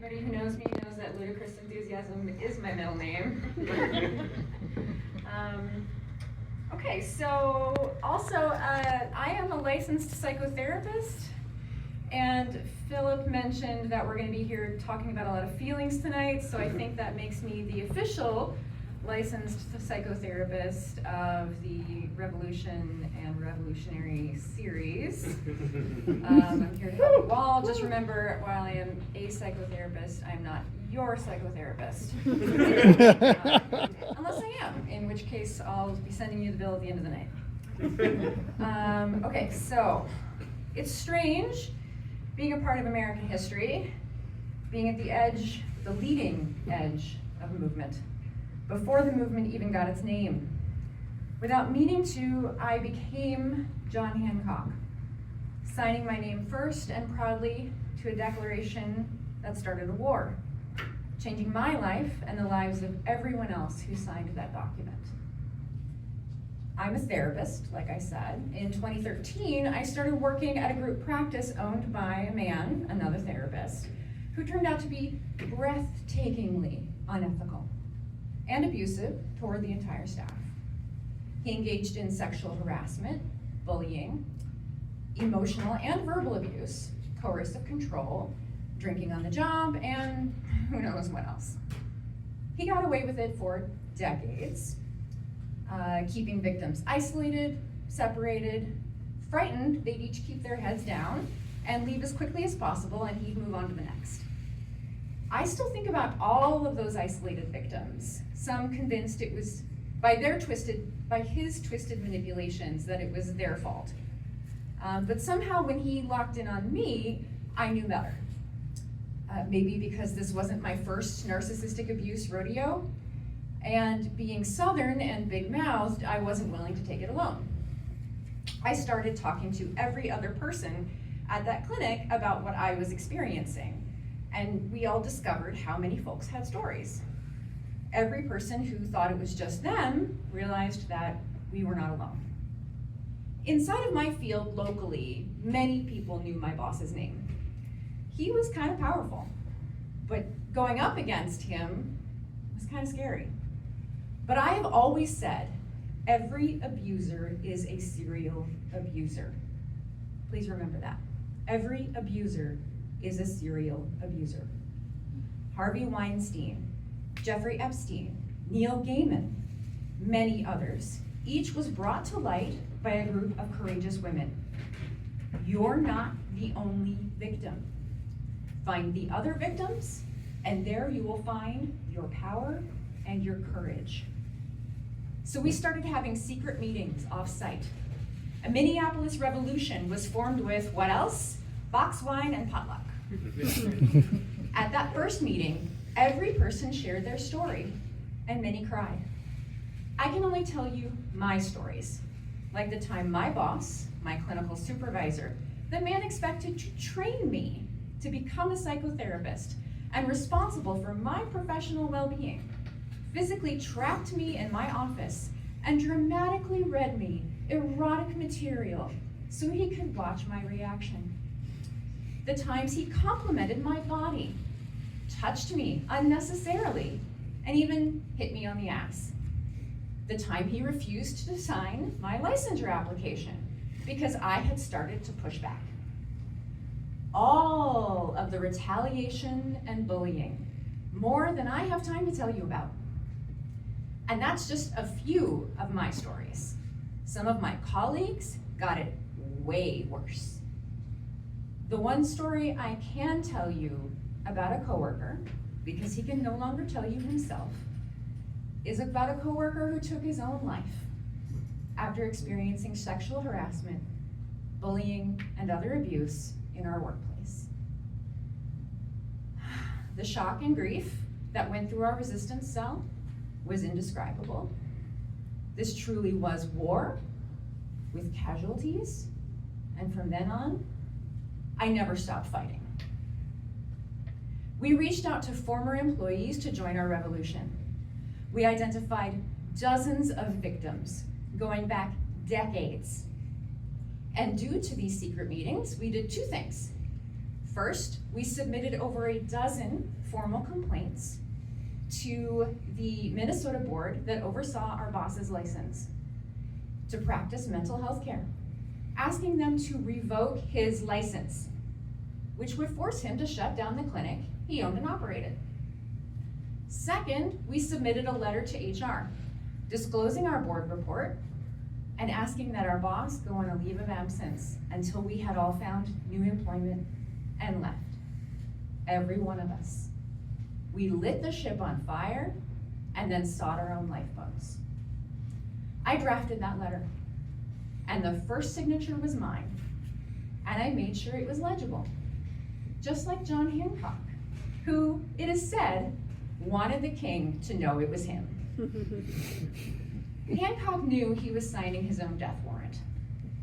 Anybody who knows me knows that ludicrous enthusiasm is my middle name. Okay, so also I am a licensed psychotherapist, and Philip mentioned that we're going to be here talking about a lot of feelings tonight, so I think that makes me the official licensed psychotherapist of the Revolution and Revolutionary series. I'm here to help you all. Just remember, while I am a psychotherapist, I'm not your psychotherapist. Unless I am, in which case I'll be sending you the bill at the end of the night. Okay, so it's strange being a part of American history, being at the edge, the leading edge of a movement, before the movement even got its name. Without meaning to, I became John Hancock, signing my name first and proudly to a declaration that started a war, changing my life and the lives of everyone else who signed that document. I'm a therapist, like I said. In 2013, I started working at a group practice owned by a man, another therapist, who turned out to be breathtakingly unethical and abusive toward the entire staff. He engaged in sexual harassment, bullying, emotional and verbal abuse, coercive control, drinking on the job, and who knows what else. He got away with it for decades, keeping victims isolated, separated, frightened they'd each keep their heads down and leave as quickly as possible, and he'd move on to the next. I still think about all of those isolated victims, some convinced it was by his twisted manipulations that it was their fault. But somehow when he locked in on me, I knew better. Maybe because this wasn't my first narcissistic abuse rodeo, and being Southern and big-mouthed, I wasn't willing to take it alone. I started talking to every other person at that clinic about what I was experiencing, and we all discovered how many folks had stories. Every person who thought it was just them realized that we were not alone. Inside of my field locally, many people knew my boss's name. He was kind of powerful, but going up against him was kind of scary. But I have always said, every abuser is a serial abuser. Please remember that. Every abuser is a serial abuser. Harvey Weinstein, Jeffrey Epstein, Neil Gaiman, many others. Each was brought to light by a group of courageous women. You're not the only victim. Find the other victims, and there you will find your power and your courage. So we started having secret meetings off-site. A Minneapolis revolution was formed with, what else? Box wine and potluck. At that first meeting, every person shared their story, and many cried. I can only tell you my stories, like the time my boss, my clinical supervisor, the man expected to train me to become a psychotherapist and responsible for my professional well-being, physically trapped me in my office and dramatically read me erotic material so he could watch my reaction. The times he complimented my body, touched me unnecessarily, and even hit me on the ass. The time he refused to sign my licensure application because I had started to push back. All of the retaliation and bullying, more than I have time to tell you about. And that's just a few of my stories. Some of my colleagues got it way worse. The one story I can tell you about a coworker, because he can no longer tell you himself, is about a coworker who took his own life after experiencing sexual harassment, bullying, and other abuse in our workplace. The shock and grief that went through our resistance cell was indescribable. This truly was war with casualties, and from then on, I never stopped fighting. We reached out to former employees to join our revolution. We identified dozens of victims going back decades. And due to these secret meetings, we did two things. First, we submitted over a dozen formal complaints to the Minnesota board that oversaw our boss's license to practice mental health care, asking them to revoke his license, which would force him to shut down the clinic he owned and operated. Second, we submitted a letter to HR disclosing our board report and asking that our boss go on a leave of absence until we had all found new employment and left. Every one of us. We lit the ship on fire and then sought our own lifeboats. I drafted that letter, and the first signature was mine, and I made sure it was legible, just like John Hancock, who, it is said, wanted the king to know it was him. Hancock knew he was signing his own death warrant,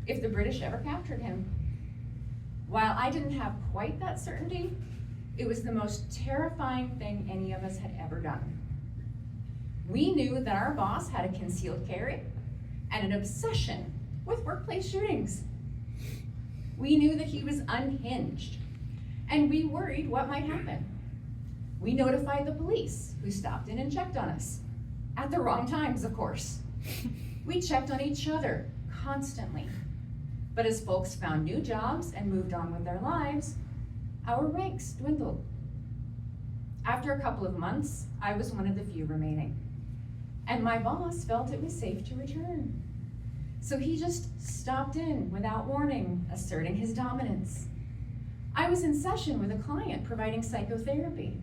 if the British ever captured him. While I didn't have quite that certainty, it was the most terrifying thing any of us had ever done. We knew that our boss had a concealed carry and an obsession with workplace shootings. We knew that he was unhinged, and we worried what might happen. We notified the police, who stopped in and checked on us. At the wrong times, of course. We checked on each other constantly. But as folks found new jobs and moved on with their lives, our ranks dwindled. After a couple of months, I was one of the few remaining. And my boss felt it was safe to return. So he just stopped in without warning, asserting his dominance. I was in session with a client providing psychotherapy.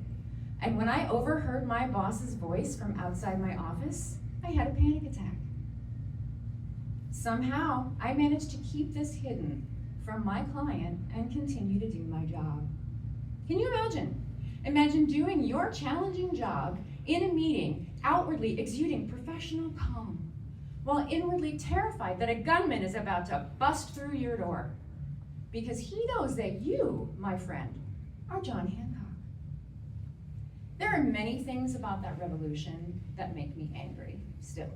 And when I overheard my boss's voice from outside my office, I had a panic attack. Somehow, I managed to keep this hidden from my client and continue to do my job. Can you imagine? Imagine doing your challenging job in a meeting, outwardly exuding professional calm, while inwardly terrified that a gunman is about to bust through your door, because he knows that you, my friend, are John Hancock. There are many things about that revolution that make me angry still.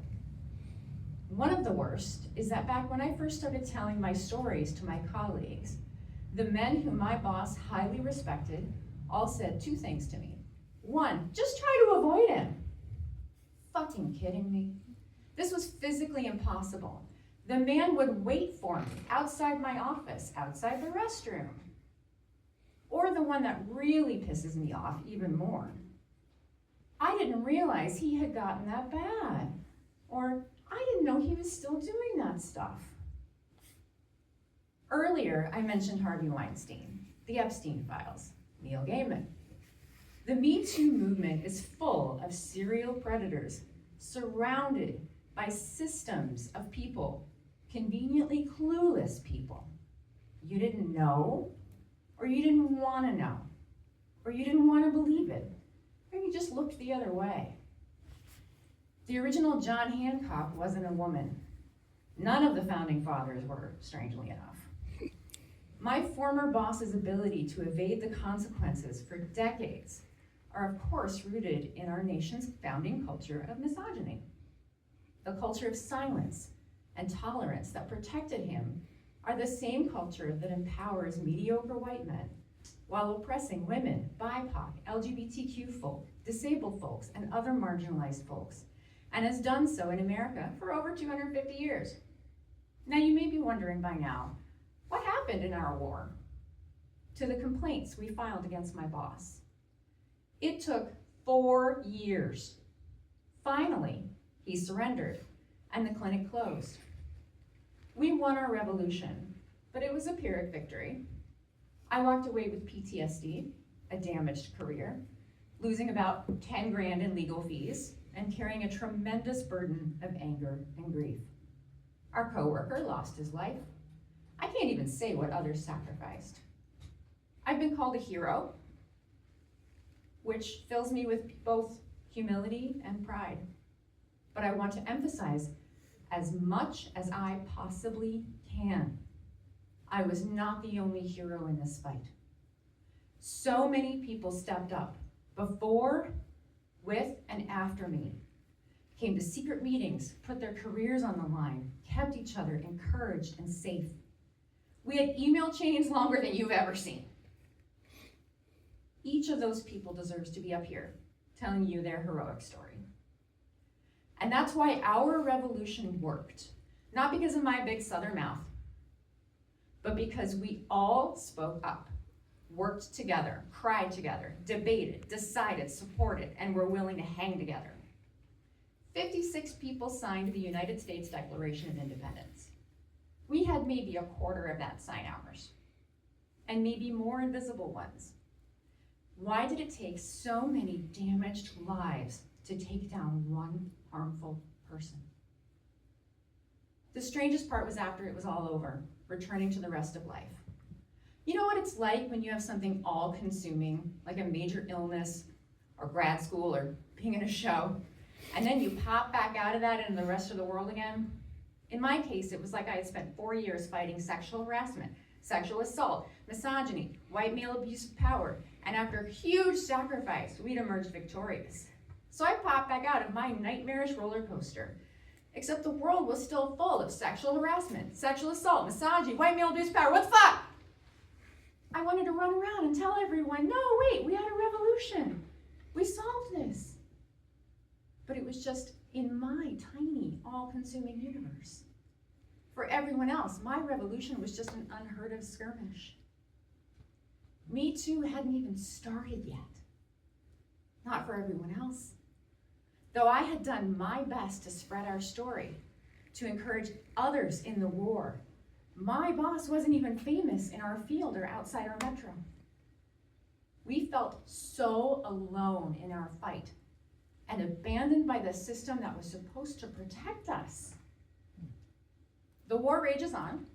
One of the worst is that back when I first started telling my stories to my colleagues, the men whom my boss highly respected all said two things to me. One, just try to avoid him. Fucking kidding me? This was physically impossible. The man would wait for me outside my office, outside the restroom. Or the one that really pisses me off even more. I didn't realize he had gotten that bad. Or I didn't know he was still doing that stuff. Earlier, I mentioned Harvey Weinstein, the Epstein files, Neil Gaiman. The Me Too movement is full of serial predators surrounded by systems of people, conveniently clueless people. You didn't know, or you didn't want to know, or you didn't want to believe it, or you just looked the other way. The original John Hancock wasn't a woman. None of the founding fathers were, strangely enough. My former boss's ability to evade the consequences for decades are of course rooted in our nation's founding culture of misogyny. The culture of silence and tolerance that protected him are the same culture that empowers mediocre white men while oppressing women, BIPOC, LGBTQ folk, disabled folks, and other marginalized folks, and has done so in America for over 250 years. Now you may be wondering by now, what happened in our war to the complaints we filed against my boss? It took 4 years. Finally, he surrendered and the clinic closed. We won our revolution, but it was a Pyrrhic victory. I walked away with PTSD, a damaged career, losing about 10 grand in legal fees, and carrying a tremendous burden of anger and grief. Our coworker lost his life. I can't even say what others sacrificed. I've been called a hero, which fills me with both humility and pride. But I want to emphasize, as much as I possibly can, I was not the only hero in this fight. So many people stepped up before, with, and after me, came to secret meetings, put their careers on the line, kept each other encouraged and safe. We had email chains longer than you've ever seen. Each of those people deserves to be up here telling you their heroic story. And that's why our revolution worked. Not because of my big southern mouth, but because we all spoke up, worked together, cried together, debated, decided, supported, and were willing to hang together. 56 people signed the United States Declaration of Independence. We had maybe a quarter of that sign hours, and maybe more invisible ones. Why did it take so many damaged lives to take down one harmful person? The strangest part was after it was all over, returning to the rest of life. You know what it's like when you have something all-consuming, like a major illness, or grad school, or being in a show, and then you pop back out of that into the rest of the world again? In my case, it was like I had spent 4 years fighting sexual harassment, sexual assault, misogyny, white male abuse of power, and after huge sacrifice, we'd emerged victorious. So I popped back out of my nightmarish roller coaster, except the world was still full of sexual harassment, sexual assault, misogyny, white male abuse of power. What the fuck? I wanted to run around and tell everyone, no, wait, we had a revolution. We solved this. But it was just in my tiny, all-consuming universe. For everyone else, my revolution was just an unheard of skirmish. Me Too hadn't even started yet. Not for everyone else. Though I had done my best to spread our story, to encourage others in the war, my boss wasn't even famous in our field or outside our metro. We felt so alone in our fight and abandoned by the system that was supposed to protect us. The war rages on.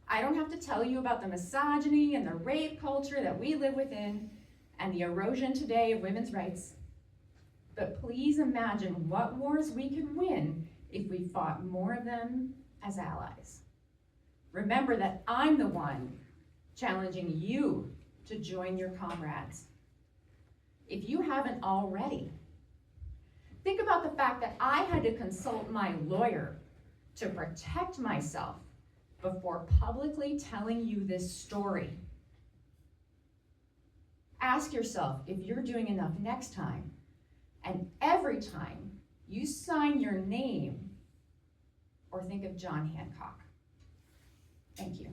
I don't have to tell you about the misogyny and the rape culture that we live within and the erosion today of women's rights. But please imagine what wars we could win if we fought more of them as allies. Remember that I'm the one challenging you to join your comrades. If you haven't already, think about the fact that I had to consult my lawyer to protect myself before publicly telling you this story. Ask yourself if you're doing enough next time, and every time you sign your name or think of John Hancock. Thank you.